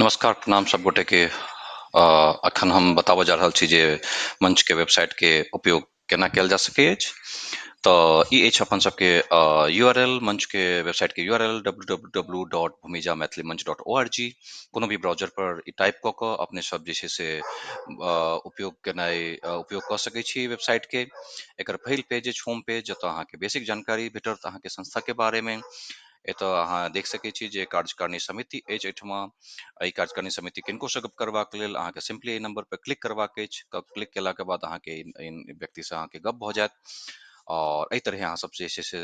नमस्कार, प्रणाम सब गोटे के। अखन हम बताबऽ जा रहल छी जे मंच के वेबसाइट के उपयोग केना कयल जा सकै अछि। तऽ ई अछि अपन सबके यूआरएल, मंच के वेबसाइट के यूआरएल www.bhumijamaithilimanch.org। कोनो भी ब्राउजर पर ई टाइप कऽ कऽ अपने सब जे छै से उपयोग कऽ सकै छी वेबसाइट के। एकर पहिल पेज अछि होम पेज, जतऽ अहाँके बेसिक जानकारी भेटत अहाँके संस्था के बारे में। एतऽ अहाँ देख सकै छी जे कार्यकारिणी समिति अछि एहिठमा। एहि कार्यकारिणी समिति किनको से गप करबाक लेल अहाँके सिंपली एहि नंबर पर क्लिक करबाक अछि। क्लिक केला के बाद अहाँके व्यक्ति से अहाँके गप भऽ जायत और एहि तरह अहाँ सब जे छै से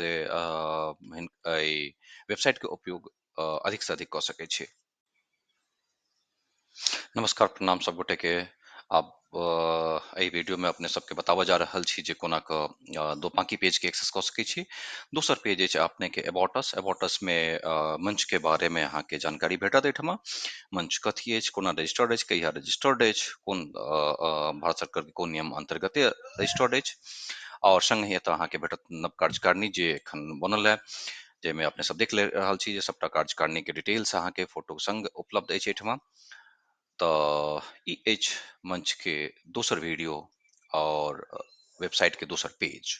वेबसाइट के उपयोग अधिक से अधिक कऽ सकै छी। नमस्कार, प्रणाम सब गोटे के। आब एहि वीडियो में अपने सबके बताबऽ जा रहल छी जे कोना कऽ दो बाकी पेज के एक्सेस कऽ सकै छी। दोसर पेज अछि अपने के एबॉटस में मंच के बारे में अहाँके जानकारी भेटत एहिठमा। मंच कथी अछि, कोना रजिस्टर्ड अछि, कहिया रजिस्टर्ड अछि, कोन भारत सरकार के कोन नियम अंतर्गत रजिस्टर्ड अछि। और संगे एतऽ अहाँके भेटत नव कार्यकारिणी जे एखन बनल है, जाहिमे अपने सब देख ले रहल छी जे सबटा कार्यकारिणी के डिटेल्स अहाँके फोटो संग उपलब्ध अछि एहिठमा। तऽ ई अछि मंच के दोसर वीडियो और वेबसाइट के दोसर पेज।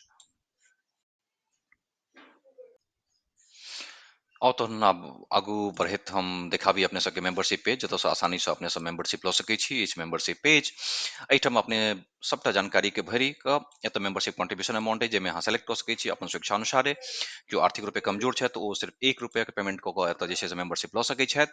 और तहन आब आगू बढ़ैत हम देखाबी अपने सबके मेंबरशिप पेज, जतऽ से आसानी से अपने सब मेंबरशिप लऽ सकै छी। इस मेंबरशिप पेज एहिठाम अपने सबटा जानकारी के भरि कऽ एतऽ मेंबरशिप कॉन्ट्रीब्यूशन अमाउंट है, जाहिमे अहाँ सेलेक्ट कऽ सकै छी अपन स्वेच्छा अनुसारे। जो आर्थिक रूपे कमजोर छथि ओ सिर्फ ₹1 के पेमेंट कऽ कऽ एतऽ जे छै से मेंबरशिप लऽ सकै छथि।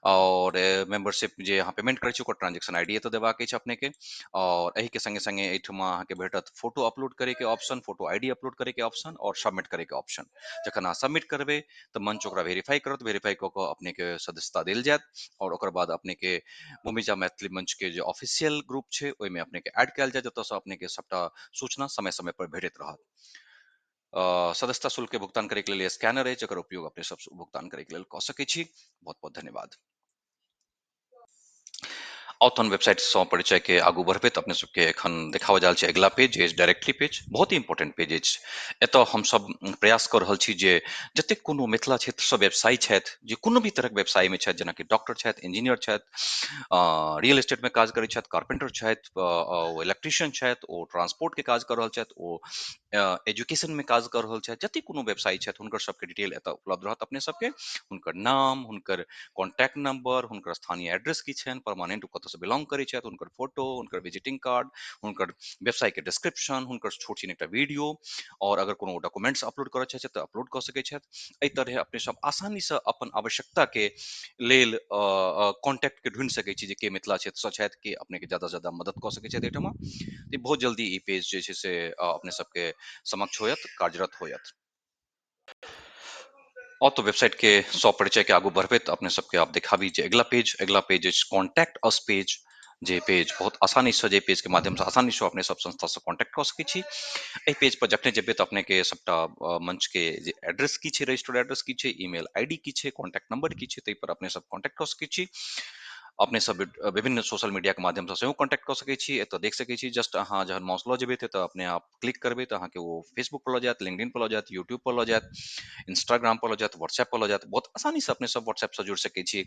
और मेंबरशिप जे अहाँ पेमेंट करै छी ओकर ट्रांजेक्शन आईडी एतऽ देबाक अछि अपने के। और एहि के संगे संगे एहिठमा अहाँके भेटत फोटो अपलोड करे के ऑप्शन, फोटो आईडी अपलोड करे के ऑप्शन और सबमिट करे के ऑप्शन। जखन अहाँ सबमिट करबै तऽ मंच ओकरा वेरीफाई करत, वेरीफाई कऽ कऽ अपने के सदस्यता देल जायत। और ओकर बाद अपने के भूमिजा मैथिली मंच के जो ऑफिशियल ग्रुप छै ओहिमे अपने के ऐड कयल जाय, जतऽ से अपने के सबटा सूचना समय समय पर भेटैत रहत। सदस्यता शुल्क के भुगतान करे के लेल स्कैनर अछि, जकर उपयोग अपने सब भुगतान करे के लेल कऽ सकै छी। बहुत बहुत धन्यवाद। ऑथन वेबसाइट से परिचय के आगू बढ़बे तो अपने सबके एखन देखाओ जा रहल छै अगिला पेज जे डायरेक्टली पेज। बहुत ही इंपॉर्टेंट पेज अछि। एतऽ हम सब प्रयास कर रहल छी जे जतेक कोनो मिथिला क्षेत्र से व्यवसायी छथि, जे कोनो भी तरहक व्यवसाय में छथि, जेना कि डॉक्टर छथि, इंजीनियर छथि, रियल एस्टेट में काज करै छथि, कारपेंटर छथि, ओ इलेक्ट्रिशियन छथि, ओ ट्रांसपोर्ट के काज कर रहल छथि, ओ एजुकेशन में काज कर रहल छथि, जतेक कोनो व्यवसायी छथि हुनकर सबके डिटेल एतऽ उपलब्ध रहत अपने सबके। हुनकर नाम, हुनकर कॉन्टैक्ट नंबर, हुनकर स्थानीय एड्रेस की छनि, परमानेंट कतऽ से बिलोंग करै छथि, हुनकर फोटो, हुनकर विजिटिंग कार्ड, हुनकर व्यवसाय के डिस्क्रिप्शन, हुनकर छोट छीन एकटा वीडियो, और अगर कोनो डॉक्यूमेंट्स अपलोड करऽ चाहै छथि तऽ अपलोड कऽ सकै छथि। एहि तरह अपने सब आसानी से अपन आवश्यकता के लेल कॉन्टैक्ट के ढूंढ सकै छी जे के मिथिला क्षेत्र से छथि, के अपने के ज्यादा से ज्यादा मदद कऽ सकै छथि एहिठमा। तऽ बहुत जल्दी ई पेज जे छै से अपने सबके समक्ष होयत, कार्यरत होयत। और तो वेबसाइट के परिचय के आगू बढ़बे तो अपने सबके आप दिखाबी जे अगला page is contact us page. J page बहुत आसानी से, जे पेज के माध्यम से आसानी से अपने सब संस्था से कॉन्टैक्ट कर सकै छी। एहि पेज पर जखने जेबै तऽ अपने के सबटा मंच के जे एड्रेस की छै, रजिस्टर्ड एड्रेस की छै, ईमेल आईडी की छै, कॉन्टैक्ट नंबर की छै, ताहि पर अपने सब कॉन्टैक्ट कर सकै छी। अपने सब विभिन्न सोशल मीडिया के माध्यम से सेहो कॉन्टैक्ट कर सकै छी। एतऽ देख सकै छी जस्ट अहाँ जहन माउस लऽ जेबै तऽ अपने आप क्लिक करबै तऽ अहाँके वो फेसबुक पर लऽ जायत, लिंक्डइन पर लऽ जायत, यूट्यूब पर लऽ जायत, इंस्टाग्राम पर लऽ जायत, व्हाट्सएप पर लऽ जायत। बहुत आसानी से अपने सब व्हाट्सएप से जुड़ सकै छी।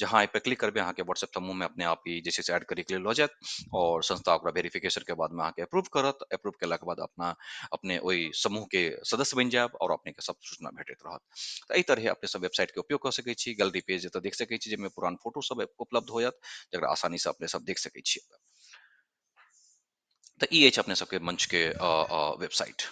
जहाँ एहि पर क्लिक करबै अहाँके व्हाट्सएप समूह में अपने आप ही जे छै से ऐड करे के लेल लऽ जायत, और संस्था ओकरा वेरिफिकेशन के बाद में अहाँके अप्रूव करत। अप्रूव केला के बाद अपने ओहि समूह के सदस्य बनि जायब और अपने के सब सूचना भेटैत रहत। तऽ एहि तरह अपने सब वेबसाइट के उपयोग कर सकै छी। गैलरी पेज एतऽ देख सकै छी, जाहिमे पुरान फोटो सब उपलब्ध होयत, जकरा आसानी से अपने सब देख सकै छी। तऽ ई अछि अपने सबके मंच के वेबसाइट।